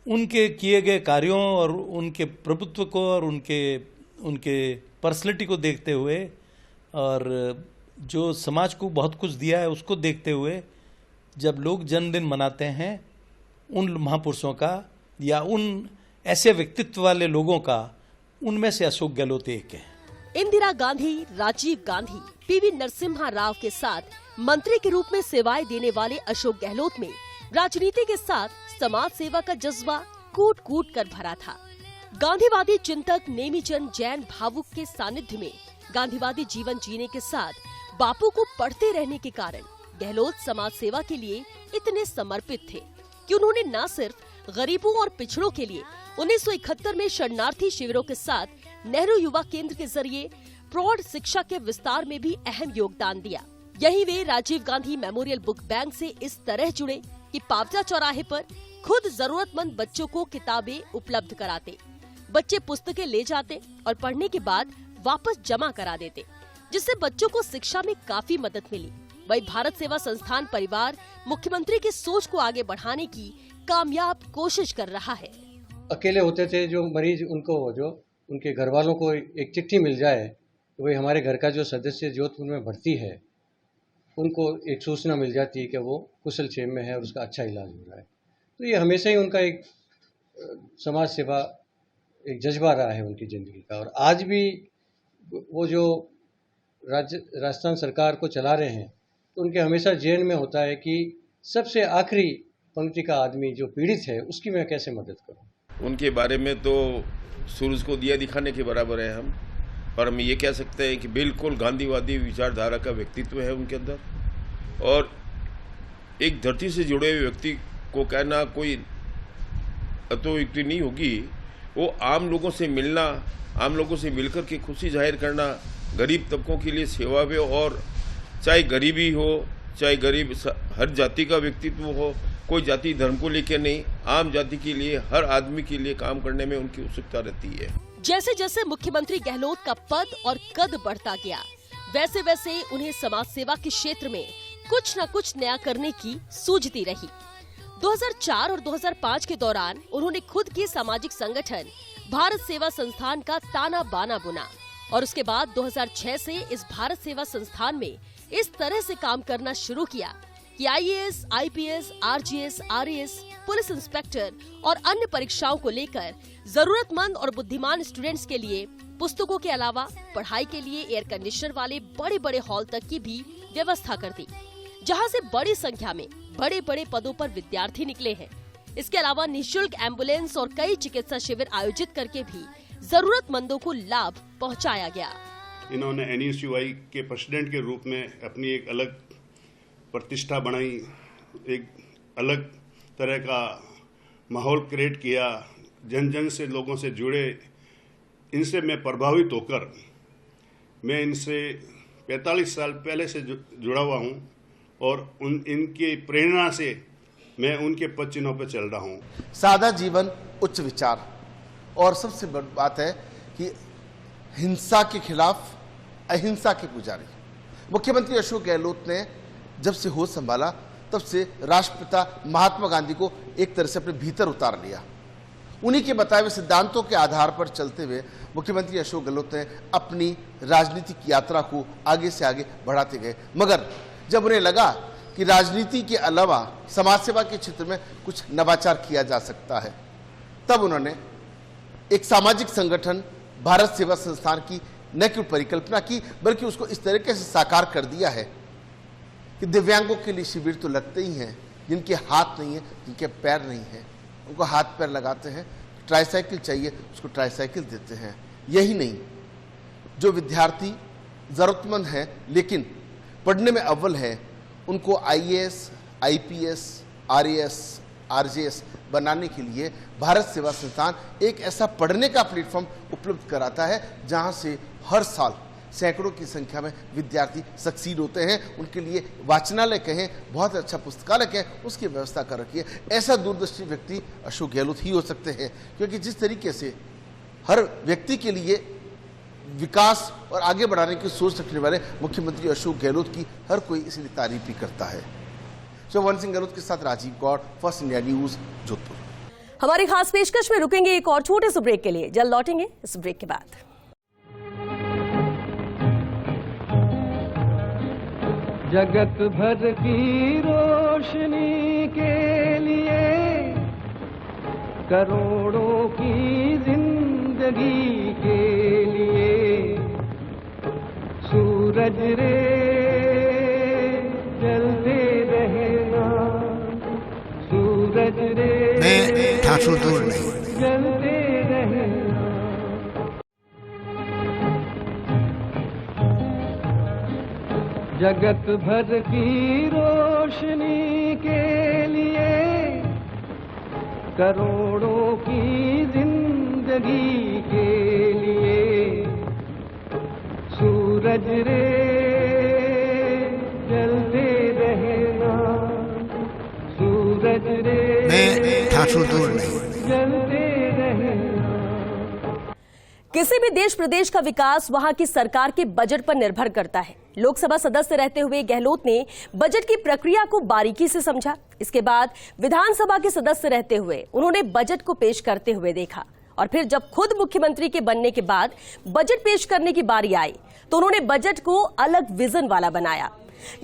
उनके किए गए कार्यों और उनके प्रभुत्व को और उनके पर्सनैलिटी को देखते हुए और जो समाज को बहुत कुछ दिया है उसको देखते हुए जब लोग जन्मदिन मनाते हैं उन महापुरुषों का या उन ऐसे व्यक्तित्व वाले लोगों का, उनमें से अशोक गहलोत एक है। इंदिरा गांधी, राजीव गांधी, पीवी नरसिम्हा राव के साथ मंत्री के रूप में सेवाएं देने वाले अशोक गहलोत में राजनीति के साथ समाज सेवा का जज्बा कूट कूट कर भरा था। गांधीवादी चिंतक नेमीचंद जैन भावुक के सानिध्य में गांधीवादी जीवन जीने के साथ बापू को पढ़ते रहने के कारण गहलोत समाज सेवा के लिए इतने समर्पित थे। कि उन्होंने न सिर्फ गरीबों और पिछड़ों के लिए 1971 में शरणार्थी शिविरों के साथ नेहरू युवा केंद्र के जरिए प्रौढ़ शिक्षा के विस्तार में भी अहम योगदान दिया। यही वे Rajiv Gandhi memorial book bank से इस तरह जुड़े कि पावटा चौराहे पर खुद जरूरतमंद बच्चों को किताबें उपलब्ध कराते। बच्चे पुस्तकें ले जाते और पढ़ने के बाद वापस जमा करा देते, जिससे बच्चों को शिक्षा में काफी मदद मिली। वही भारत सेवा संस्थान परिवार मुख्यमंत्री की सोच को आगे बढ़ाने की कामयाब कोशिश कर रहा है। अकेले होते थे जो मरीज, उनको जो उनके घर वालों को एक चिट्ठी मिल जाए तो वही हमारे घर का जो सदस्य जोधपुर में भर्ती है, उनको एक सूचना मिल जाती है कि वो कुशल क्षेम में है और उसका अच्छा इलाज हो रहा है। तो ये हमेशा ही उनका एक समाज सेवा एक जज्बा रहा है उनकी ज़िंदगी का। और आज भी वो जो राजस्थान सरकार को चला रहे हैं तो उनके हमेशा जेहन में होता है कि सबसे आखिरी पंक्ति का आदमी जो पीड़ित है उसकी मैं कैसे मदद करूं। उनके बारे में तो सूरज को दिया दिखाने के बराबर है हम, पर हम ये कह सकते हैं कि बिल्कुल गांधीवादी विचारधारा का व्यक्तित्व है उनके अंदर। और एक धरती से जुड़े हुए व्यक्ति को कहना कोई अतोयुक्ति नहीं होगी। वो आम लोगों से मिलना, आम लोगों से मिलकर के खुशी जाहिर करना, गरीब तबकों के लिए सेवा भी, और चाहे गरीबी हो चाहे गरीब हर जाति का व्यक्तित्व हो, कोई जाति धर्म को लेकर नहीं, आम जाति के लिए हर आदमी के लिए काम करने में उनकी उत्सुकता रहती है। जैसे जैसे मुख्यमंत्री गहलोत का पद और कद बढ़ता गया, वैसे वैसे उन्हें समाज सेवा के क्षेत्र में कुछ न कुछ नया करने की सूझती रही। 2004 और 2005 के दौरान उन्होंने खुद के सामाजिक संगठन भारत सेवा संस्थान का ताना बाना बुना और उसके बाद 2006 से इस भारत सेवा संस्थान में इस तरह से काम करना शुरू किया कि IAS, IPS, RGS, RAS, police inspector और अन्य परीक्षाओं को लेकर जरूरतमंद और बुद्धिमान स्टूडेंट्स के लिए पुस्तकों के अलावा पढ़ाई के लिए एयर कंडीशनर वाले बड़े बड़े हॉल तक की भी व्यवस्था कर दी, जहां से बड़ी संख्या में बड़े बड़े पदों पर विद्यार्थी निकले हैं। इसके अलावा निःशुल्क एम्बुलेंस और कई चिकित्सा शिविर आयोजित करके भी जरूरतमंदों को लाभ पहुंचाया गया। इन्होंने NUCY के प्रेसिडेंट के रूप में अपनी एक अलग प्रतिष्ठा बनाई, एक अलग तरह का माहौल क्रिएट किया, जन जन से लोगों से जुड़े। इनसे मैं प्रभावित होकर मैं इनसे 45 साल पहले से जुड़ा हुआ हूं और इनकी प्रेरणा से मैं उनके पद चिन्हों पर चल रहा हूं। सादा जीवन, उच्च विचार, और सबसे बड़ी बात है कि हिंसा के खिलाफ अहिंसा के पुजारी। मुख्यमंत्री अशोक गहलोत ने जब से होश संभाला तब से राष्ट्रपिता महात्मा गांधी को एक तरह से अपने भीतर उतार लिया। उन्हीं के बताए हुए सिद्धांतों के आधार पर चलते हुए मुख्यमंत्री अशोक गहलोत ने अपनी राजनीतिक यात्रा को आगे से आगे बढ़ाते गए। मगर जब उन्हें लगा कि राजनीति के अलावा समाज सेवा के क्षेत्र में कुछ नवाचार किया जा सकता है, तब उन्होंने एक सामाजिक संगठन भारत सेवा संस्थान की न केवल परिकल्पना की बल्कि उसको इस तरीके से साकार कर दिया है कि दिव्यांगों के लिए शिविर तो लगते ही हैं, जिनके हाथ नहीं है, जिनके पैर नहीं है, उनको हाथ पैर लगाते हैं। ट्राईसाइकिल चाहिए उसको ट्राईसाइकिल देते हैं। यही नहीं, जो विद्यार्थी जरूरतमंद हैं लेकिन पढ़ने में अव्वल हैं, उनको IAS, IPS, RAS, RJS बनाने के लिए भारत सेवा संस्थान एक ऐसा पढ़ने का प्लेटफॉर्म उपलब्ध कराता है जहां से हर साल सैकड़ों की संख्या में विद्यार्थी सक्सीड होते हैं। उनके लिए वाचनालय कहें, बहुत अच्छा पुस्तकालय कहें, उसकी व्यवस्था कर रखी है। ऐसा दूरदर्शी व्यक्ति अशोक गहलोत ही हो सकते हैं, क्योंकि जिस तरीके से हर व्यक्ति के लिए विकास और आगे बढ़ाने की सोच रखने वाले मुख्यमंत्री अशोक गहलोत की हर कोई इसलिए तारीफ भी करता है। वन सिंह गहलोत के साथ Rajiv Gaur, first India news, Jodhpur. हमारी खास पेशकश में रुकेंगे एक और छोटे से ब्रेक के लिए, जल्द लौटेंगे इस ब्रेक के बाद। जगत भर की रोशनी के लिए, करोड़ों की जिंदगी के लिए, सूरज रे जलते रहना, सूरज रे मैं ठाकुर दूर नहीं, जलते रहना। जगत भर की रोशनी के लिए, करोड़ों की जिंदगी के लिए सूरज रे जलते रहना, सूरज रे मैं ठाकुर दूर नहीं। जलते रहना। किसी भी देश प्रदेश का विकास वहां की सरकार के बजट पर निर्भर करता है। लोकसभा सदस्य रहते हुए गहलोत ने बजट की प्रक्रिया को बारीकी से समझा। इसके बाद विधानसभा के सदस्य रहते हुए उन्होंने बजट को पेश करते हुए देखा और फिर जब खुद मुख्यमंत्री के बनने के बाद बजट पेश करने की बारी आई तो उन्होंने बजट को अलग विजन वाला बनाया।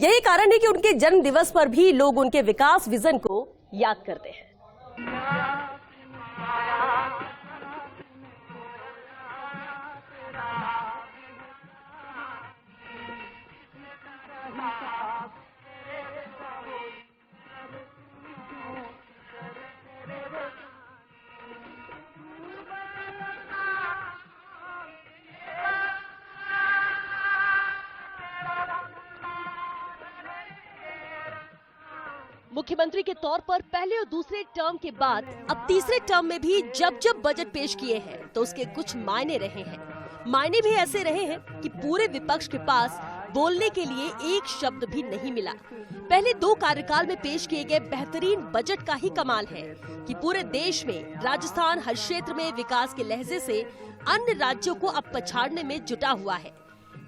यही कारण है कि उनके जन्म दिवस पर भी लोग उनके विकास विजन को याद करते हैं। मुख्यमंत्री के तौर पर पहले और दूसरे टर्म के बाद अब तीसरे टर्म में भी जब जब बजट पेश किए हैं तो उसके कुछ मायने रहे हैं। मायने भी ऐसे रहे हैं कि पूरे विपक्ष के पास बोलने के लिए एक शब्द भी नहीं मिला। पहले 2 कार्यकाल में पेश किए गए बेहतरीन बजट का ही कमाल है कि पूरे देश में राजस्थान हर क्षेत्र में विकास के लहजे से अन्य राज्यों को अब पछाड़ने में जुटा हुआ है।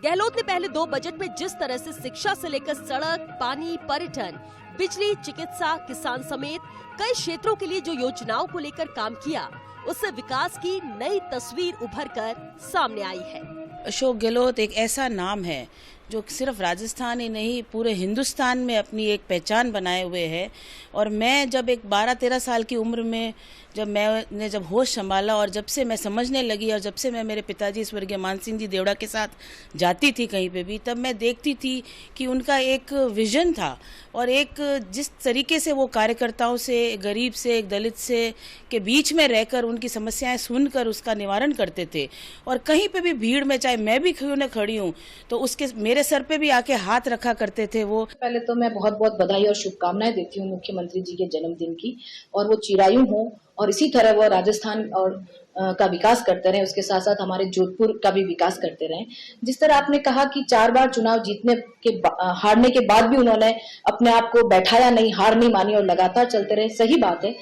गहलोत ने पहले 2 बजट में जिस तरह से शिक्षा से लेकर सड़क, पानी, पर्यटन, बिजली, चिकित्सा, किसान समेत कई क्षेत्रों के लिए जो योजनाओं को लेकर काम किया, उससे विकास की नई तस्वीर उभर कर सामने आई है। अशोक गहलोत एक ऐसा नाम है जो सिर्फ राजस्थान ही नहीं पूरे हिंदुस्तान में अपनी एक पहचान बनाए हुए है। और मैं जब एक 12-13 साल की उम्र में जब होश संभाला और जब से मैं समझने लगी और जब से मैं मेरे पिताजी स्वर्गीय मान सिंह जी देवड़ा के साथ जाती थी कहीं पे भी, तब मैं देखती थी कि उनका एक विजन था और एक जिस तरीके से वो कार्यकर्ताओं से, गरीब से, एक दलित से के बीच में रहकर उनकी समस्याएं सुनकर उसका निवारण करते थे। और कहीं पे भी भीड़ में, चाहे मैं भी क्यों न खड़ी हूँ, तो उसके मेरे सर पे भी आके हाथ रखा करते थे वो। पहले तो मैं बहुत बहुत बधाई और शुभकामनाएं देती हूँ मुख्यमंत्री जी के जन्मदिन की, और वो चिरायु हों और इसी तरह वो राजस्थान और का विकास करते रहे, उसके साथ साथ हमारे जोधपुर का भी विकास करते रहे। जिस तरह आपने कहा कि 4 बार चुनाव जीतने के हारने के बाद भी उन्होंने अपने आप को बैठाया नहीं, हार नहीं मानी और लगातार चलते रहे। सही बात है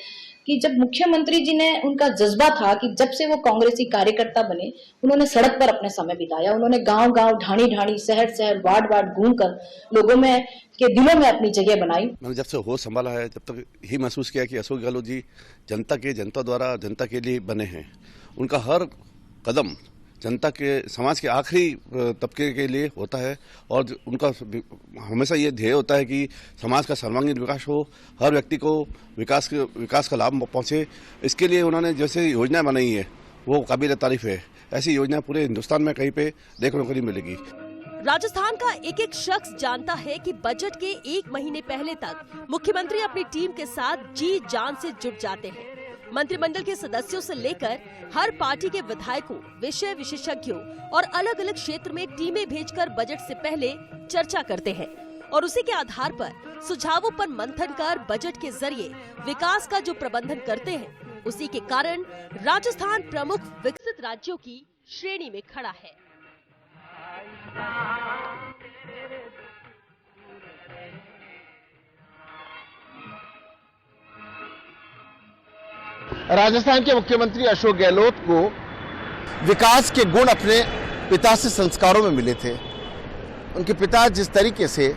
कि जब मुख्यमंत्री जी ने, उनका जज्बा था कि जब से वो कांग्रेसी कार्यकर्ता बने उन्होंने सड़क पर अपने समय बिताया। उन्होंने गांव-गांव, ढाणी-ढाणी, शहर-शहर, वार्ड-वार्ड घूमकर लोगों में के दिलों में अपनी जगह बनाई। मैंने जब से होश संभाला है तब तक ही महसूस किया कि अशोक गहलोत जी जनता द्वारा जनता के लिए बने हैं। उनका हर कदम जनता के, समाज के आखिरी तबके के लिए होता है और उनका हमेशा ये ध्येय होता है कि समाज का सर्वांगीण विकास हो, हर व्यक्ति को विकास का लाभ पहुंचे। इसके लिए उन्होंने जैसे योजनाएं बनाई है वो काबिल तारीफ है। ऐसी योजना पूरे हिंदुस्तान में कहीं पे देखने को नहीं मिलेगी। राजस्थान का एक एक शख्स जानता है कि बजट के 1 महीने पहले तक मुख्यमंत्री अपनी टीम के साथ जी जान से जुट जाते हैं। मंत्रिमंडल के सदस्यों से लेकर हर पार्टी के विधायकों, विषय विशेषज्ञों और अलग अलग क्षेत्र में टीमें भेजकर बजट से पहले चर्चा करते हैं और उसी के आधार पर सुझावों पर मंथन कर बजट के जरिए विकास का जो प्रबंधन करते हैं, उसी के कारण राजस्थान प्रमुख विकसित राज्यों की श्रेणी में खड़ा है। राजस्थान के मुख्यमंत्री अशोक गहलोत को विकास के गुण अपने पिता से संस्कारों में मिले थे। उनके पिता जिस तरीके से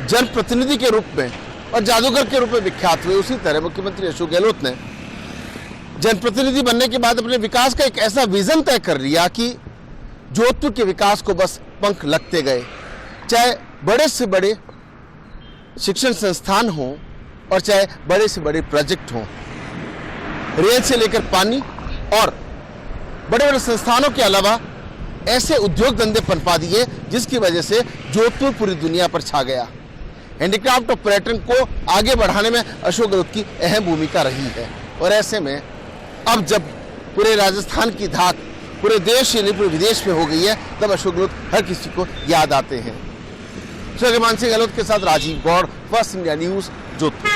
जनप्रतिनिधि के रूप में और जादूगर के रूप में विख्यात हुए, उसी तरह मुख्यमंत्री अशोक गहलोत ने जनप्रतिनिधि बनने के बाद अपने विकास का एक ऐसा विजन तय कर लिया कि जोधपुर के विकास को बस पंख लगते गए। चाहे बड़े से बड़े शिक्षण संस्थान हों और चाहे बड़े से बड़े प्रोजेक्ट हों, रेल से लेकर पानी और बड़े बड़े संस्थानों के अलावा ऐसे उद्योग धंधे पनपा दिए जिसकी वजह से जोधपुर पूरी दुनिया पर छा गया। हैंडीक्राफ्ट और पर्यटन को आगे बढ़ाने में अशोक गहलोत की अहम भूमिका रही है। और ऐसे में अब जब पूरे राजस्थान की धाक पूरे देश यानी पूरे विदेश में हो गई है, तब अशोक गहलोत हर किसी को याद आते हैं। स्वर्गीय मान सिंह गहलोत के साथ Rajiv Gaur, first India news, Jodhpur.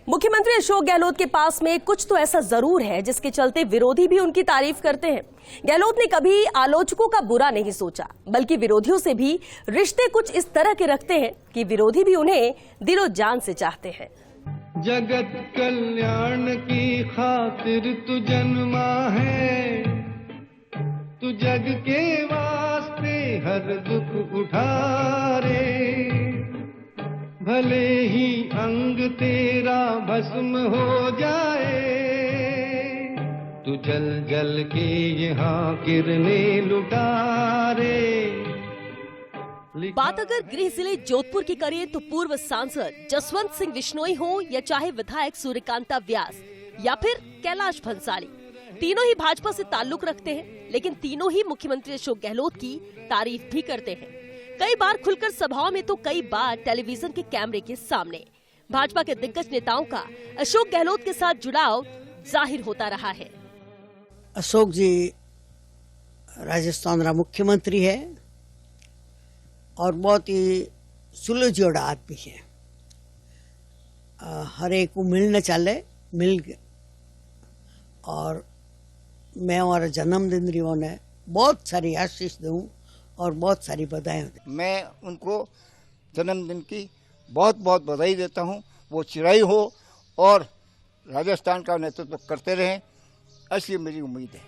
मुख्यमंत्री अशोक गहलोत के पास में कुछ तो ऐसा जरूर है जिसके चलते विरोधी भी उनकी तारीफ करते हैं। गहलोत ने कभी आलोचकों का बुरा नहीं सोचा, बल्कि विरोधियों से भी रिश्ते कुछ इस तरह के रखते हैं कि विरोधी भी उन्हें दिलो जान से चाहते हैं। जगत कल्याण की खातिर तू जन्मा है, तू जग के वास्ते हर दुख उठारे, भले ही अंग तेरा भस्म हो जाए, तू जल जल के यहाँ किरणें लुटारे। बात अगर गृह जिले जोधपुर की करें तो पूर्व सांसद जसवंत सिंह बिश्नोई हो या चाहे विधायक सूर्यकांता व्यास या फिर कैलाश भंसाली, तीनों ही भाजपा से ताल्लुक रखते हैं, लेकिन तीनों ही मुख्यमंत्री अशोक गहलोत की तारीफ भी करते हैं। कई बार खुलकर सभाओं में तो कई बार टेलीविजन के कैमरे के सामने। भाजपा के दिग्गज नेताओं का अशोक गहलोत के साथ जुड़ाव जाहिर होता रहा है। अशोक जी राजस्थान का मुख्यमंत्री है और बहुत ही सुलझोड़ा आदमी है। हर एक को मिलने चले मिल के, और मैं हमारा जन्मदिन रिवो ने बहुत सारी आशीष दूं और बहुत सारी बधाई। मैं उनको जन्मदिन की बहुत बहुत बधाई देता हूं। वो चिराई हो और राजस्थान का नेतृत्व करते रहें, ऐसी मेरी उम्मीद है।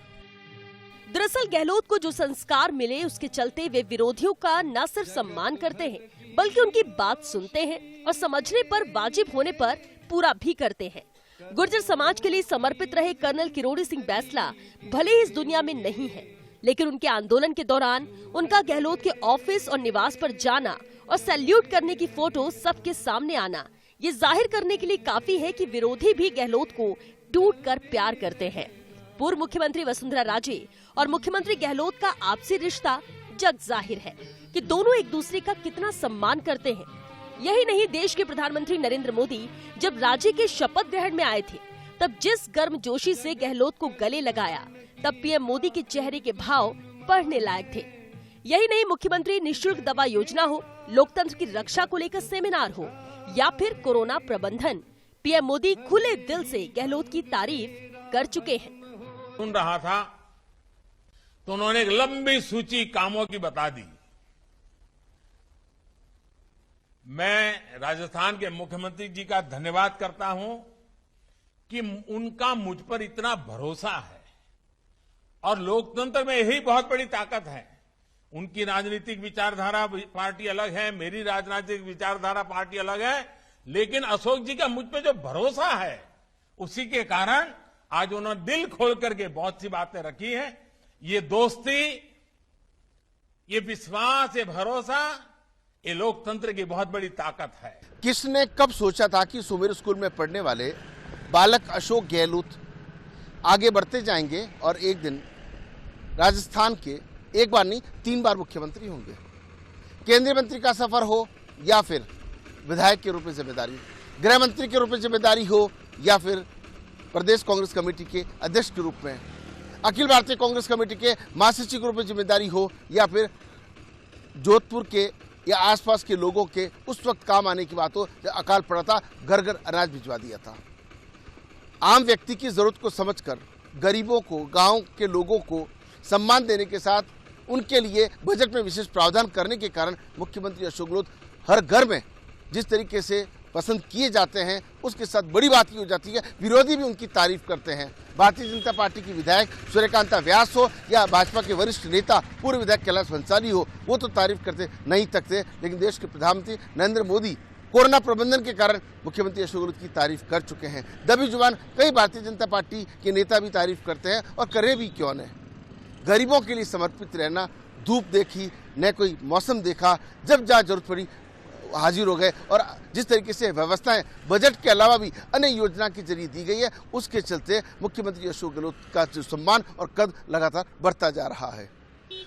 दरअसल गहलोत को जो संस्कार मिले उसके चलते वे विरोधियों का न सिर्फ सम्मान करते हैं, बल्कि उनकी बात सुनते हैं और समझने पर, वाजिब होने पर पूरा भी करते हैं। गुर्जर समाज के लिए समर्पित रहे कर्नल किरोड़ी सिंह बैंसला भले ही इस दुनिया में नहीं है, लेकिन उनके आंदोलन के दौरान उनका गहलोत के ऑफिस और निवास पर जाना और सैल्यूट करने की फोटो सबके सामने आना, ये जाहिर करने के लिए काफी है कि विरोधी भी गहलोत को टूट कर प्यार करते हैं। पूर्व मुख्यमंत्री वसुंधरा राजे और मुख्यमंत्री गहलोत का आपसी रिश्ता जग जाहिर है कि दोनों एक दूसरे का कितना सम्मान करते हैं। यही नहीं, देश के प्रधानमंत्री नरेंद्र मोदी जब राजे के शपथ ग्रहण में आए थे, तब जिस गर्मजोशी से गहलोत को गले लगाया, तब पीएम मोदी के चेहरे के भाव पढ़ने लायक थे। यही नहीं, मुख्यमंत्री निःशुल्क दवा योजना हो, लोकतंत्र की रक्षा को लेकर सेमिनार हो या फिर कोरोना प्रबंधन, पीएम मोदी खुले दिल से गहलोत की तारीफ कर चुके हैं। सुन रहा था तो उन्होंने एक लंबी सूची कामों की बता दी। मैं राजस्थान के मुख्यमंत्री जी का धन्यवाद करता हूं कि उनका मुझ पर इतना भरोसा है, और लोकतंत्र में यही बहुत बड़ी ताकत है। उनकी राजनीतिक विचारधारा पार्टी अलग है, मेरी राजनीतिक विचारधारा पार्टी अलग है, लेकिन अशोक जी का मुझ पे जो भरोसा है, उसी के कारण आज उन्होंने दिल खोल करके बहुत सी बातें रखी हैं। ये दोस्ती, ये विश्वास, ये भरोसा, ये लोकतंत्र की बहुत बड़ी ताकत है। किसने कब सोचा था कि सुमेर स्कूल में पढ़ने वाले बालक अशोक गहलोत आगे बढ़ते जाएंगे और एक दिन राजस्थान के एक बार नहीं 3 बार मुख्यमंत्री होंगे। केंद्रीय मंत्री का सफर हो या फिर विधायक के रूप में जिम्मेदारी, गृह मंत्री के रूप में जिम्मेदारी हो या फिर प्रदेश कांग्रेस कमेटी के अध्यक्ष के रूप में, अखिल भारतीय कांग्रेस कमेटी के महासचिव के रूप में जिम्मेदारी हो या फिर जोधपुर के या आसपास के लोगों के उस वक्त काम आने की बात हो जब अकाल पड़ा था, घर घर अनाज भिजवा दिया था। आम व्यक्ति की जरूरत को समझकर गरीबों को, गांव के लोगों को सम्मान देने के साथ उनके लिए बजट में विशेष प्रावधान करने के कारण मुख्यमंत्री अशोक गहलोत हर घर में जिस तरीके से पसंद किए जाते हैं, उसके साथ बड़ी बात ये हो जाती है, विरोधी भी उनकी तारीफ करते हैं। भारतीय जनता पार्टी की विधायक सूर्यकांता व्यास हो या भाजपा के वरिष्ठ नेता पूर्व विधायक कैलाश भंसाली हो, वो तो तारीफ करते नहीं थकते, लेकिन देश के प्रधानमंत्री नरेंद्र मोदी कोरोना प्रबंधन के कारण मुख्यमंत्री अशोक गहलोत की तारीफ कर चुके हैं। दबी जुबान कई भारतीय जनता पार्टी के नेता भी तारीफ करते हैं, और करे भी क्यों न। गरीबों के लिए समर्पित रहना, धूप देखी न कोई मौसम देखा, जब जहाँ जरूरत पड़ी हाजिर हो गए, और जिस तरीके से व्यवस्थाएं बजट के अलावा भी अन्य योजना के जरिए दी गई है, उसके चलते मुख्यमंत्री अशोक गहलोत का जो सम्मान और कद लगातार बढ़ता जा रहा है।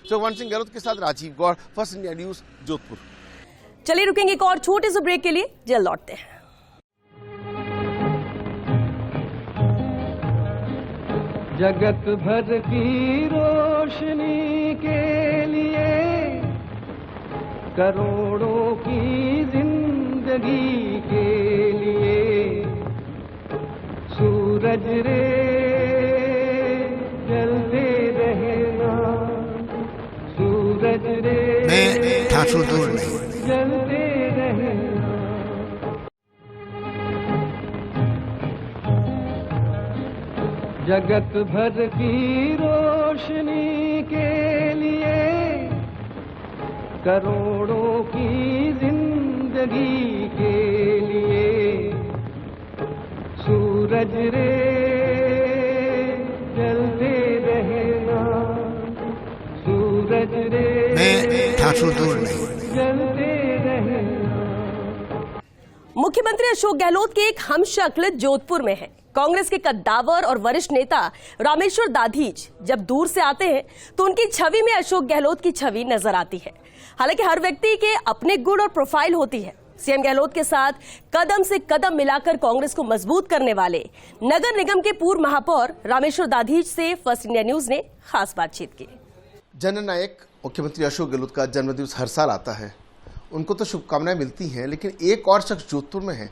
जगवंत सिंह गहलोत के साथ Rajiv Gaur, first India news, Jodhpur. चलिए रुकेंगे एक और छोटे से ब्रेक के लिए, जल्द लौटते हैं। जगत भर की रोशनी के लिए करोड़ों की जिंदगी के लिए सूरज रे जलते रहना, सूरज रे मैं ठाकुर दूर नहीं। जलते रहना। जगत भर की रोशनी के लिए करोड़ों की जिंदगी के लिए सूरज रे जलते रहना, सूरज रे मैं ठाकुर दूर नहीं। जलते रहना। मुख्यमंत्री अशोक गहलोत के एक हमशक्ल जोधपुर में है। कांग्रेस के कद्दावर और वरिष्ठ नेता रामेश्वर दाधीच जब दूर से आते हैं तो उनकी छवि में अशोक गहलोत की छवि नजर आती है। हालांकि हर व्यक्ति के अपने गुण और प्रोफाइल होती है। सीएम गहलोत के साथ कदम से कदम मिलाकर कांग्रेस को मजबूत करने वाले नगर निगम के पूर्व महापौर रामेश्वर दाधीच से फर्स्ट इंडिया न्यूज ने खास बातचीत की। जननायक मुख्यमंत्री अशोक गहलोत का जन्मदिवस हर साल आता है, उनको तो शुभकामनाएं मिलती हैं, लेकिन एक और शख्स जोधपुर में है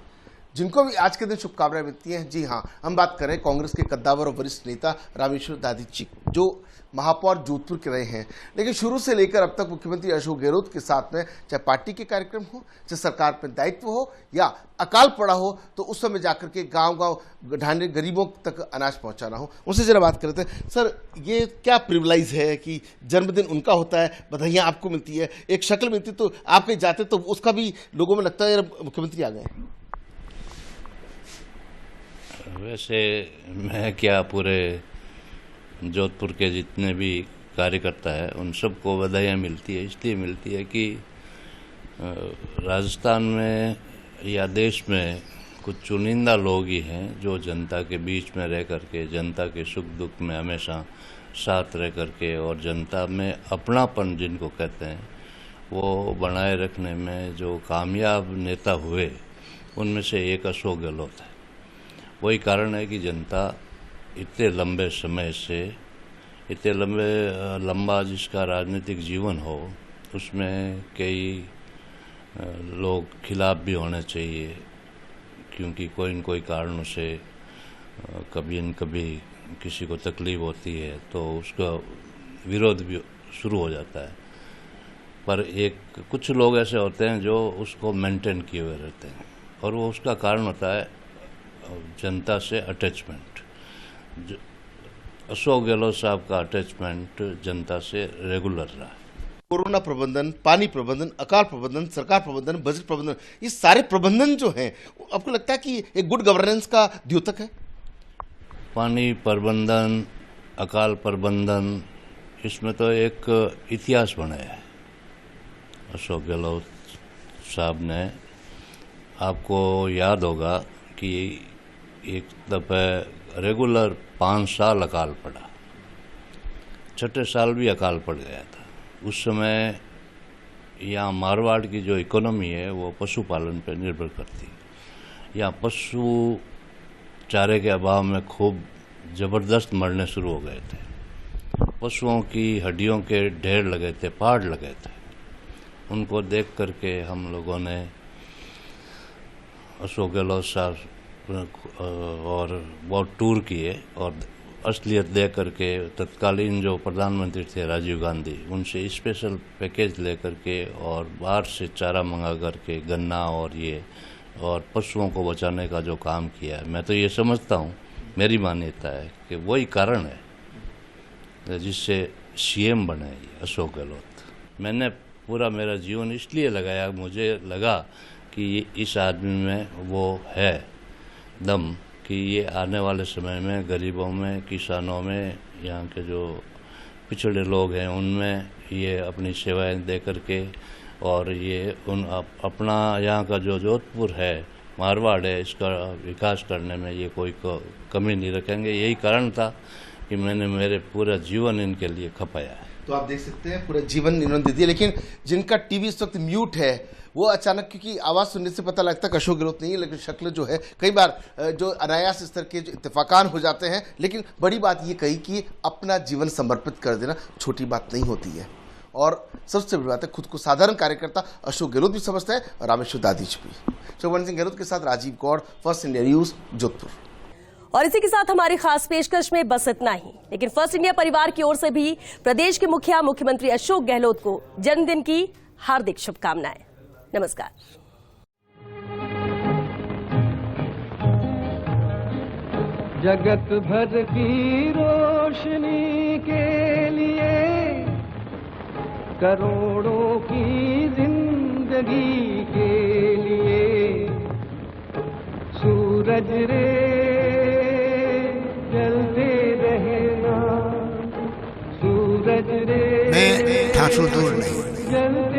जिनको भी आज के दिन शुभकामनाएं मिलती हैं। जी हाँ, हम बात करें कांग्रेस के कद्दावर और वरिष्ठ नेता रामेश्वर दाधीच जी, जो महापौर जोधपुर के रहे हैं, लेकिन शुरू से लेकर अब तक मुख्यमंत्री अशोक गहलोत के साथ में चाहे पार्टी के कार्यक्रम हो, चाहे सरकार में दायित्व हो या अकाल पड़ा हो, तो उस समय जाकर के गांव-गांव ढांढे गरीबों तक अनाज पहुंचाना हो। उनसे जरा बात करते हैं। सर, ये क्या प्रिविलेज है कि जन्मदिन उनका होता है, बधाइयाँ आपको मिलती है, एक शक्ल मिलती, तो आप कहीं जाते तो उसका भी लोगों में लगता है मुख्यमंत्री आ गए। वैसे मैं क्या, पूरे जोधपुर के जितने भी कार्यकर्ता हैं उन सबको बधाइयाँ मिलती है। इसलिए मिलती है कि राजस्थान में या देश में कुछ चुनिंदा लोग ही हैं जो जनता के बीच में रह करके, जनता के सुख दुख में हमेशा साथ रह करके और जनता में अपनापन जिनको कहते हैं वो बनाए रखने में जो कामयाब नेता हुए, उनमें से एक अशोक गहलोत है। वही कारण है कि जनता इतने लंबे समय से, इतने लंबा जिसका राजनीतिक जीवन हो, उसमें कई लोग खिलाफ भी होने चाहिए, क्योंकि कोई न कोई कारणों से कभी न कभी किसी को तकलीफ होती है तो उसका विरोध भी शुरू हो जाता है। पर कुछ लोग ऐसे होते हैं जो उसको मेंटेन किए हुए रहते हैं, और वो उसका कारण होता है जनता से अटैचमेंट। अशोक गहलोत साहब का अटैचमेंट जनता से रेगुलर रहा है। कोरोना प्रबंधन, पानी प्रबंधन, अकाल प्रबंधन, सरकार प्रबंधन, बजट प्रबंधन, ये सारे प्रबंधन जो हैं, आपको लगता है कि एक गुड गवर्नेंस का द्योतक है? पानी प्रबंधन, अकाल प्रबंधन, इसमें तो एक इतिहास बनाया है अशोक गहलोत साहब ने। आपको याद होगा कि एक दफे रेगुलर 5 साल अकाल पड़ा, छठे साल भी अकाल पड़ गया था। उस समय यहाँ मारवाड़ की जो इकोनॉमी है वो पशुपालन पर निर्भर करती है। यहाँ पशु चारे के अभाव में खूब ज़बरदस्त मरने शुरू हो गए थे। पशुओं की हड्डियों के ढेर लगे थे, पहाड़ लगे थे। उनको देख करके हम लोगों ने अशोक गहलोत साहब और बहुत टूर किए और असलियत दे करके तत्कालीन जो प्रधानमंत्री थे राजीव गांधी, उनसे स्पेशल पैकेज ले करके और बाहर से चारा मंगा करके गन्ना और पशुओं को बचाने का जो काम किया है, मैं तो ये समझता हूँ, मेरी मान्यता है कि वही कारण है जिससे सीएम बने अशोक गहलोत। मैंने पूरा मेरा जीवन इसलिए लगाया, मुझे लगा कि इस आदमी में वो है दम कि ये आने वाले समय में गरीबों में, किसानों में, यहाँ के जो पिछड़े लोग हैं उनमें ये अपनी सेवाएं दे करके और ये अपना यहाँ का जो जोधपुर है, मारवाड़ है, इसका विकास करने में ये कोई कमी नहीं रखेंगे। यही कारण था कि मैंने मेरे पूरा जीवन इनके लिए खपाया है। तो आप देख सकते हैं पूरा जीवन इन्होंने दे दिया, लेकिन जिनका टीवी इस वक्त म्यूट है वो अचानक, क्योंकि आवाज़ सुनने से पता लगता है कि अशोक गहलोत नहीं है, लेकिन शक्ल जो है कई बार जो अनायास स्तर के जो इत्तेफाकान हो जाते हैं। लेकिन बड़ी बात ये कही कि अपना जीवन समर्पित कर देना छोटी बात नहीं होती है, और सबसे बड़ी बात है खुद को साधारण कार्यकर्ता अशोक गहलोत भी समझता है और रामेश्वर दाधीच भी। शोभन सिंह गहलोत के साथ Rajiv Gaur, first India News, Jodhpur. और इसी के साथ हमारी खास पेशकश में बस इतना ही, लेकिन फर्स्ट इंडिया परिवार की ओर से भी प्रदेश के मुखिया मुख्यमंत्री अशोक गहलोत को जन्मदिन की हार्दिक शुभकामनाएं। नमस्कार। जगत भर की रोशनी के लिए करोड़ों की जिंदगी के लिए सूरज रे जलते रहना, सूरज रे मैं ठाकुर दूर नहीं। जलते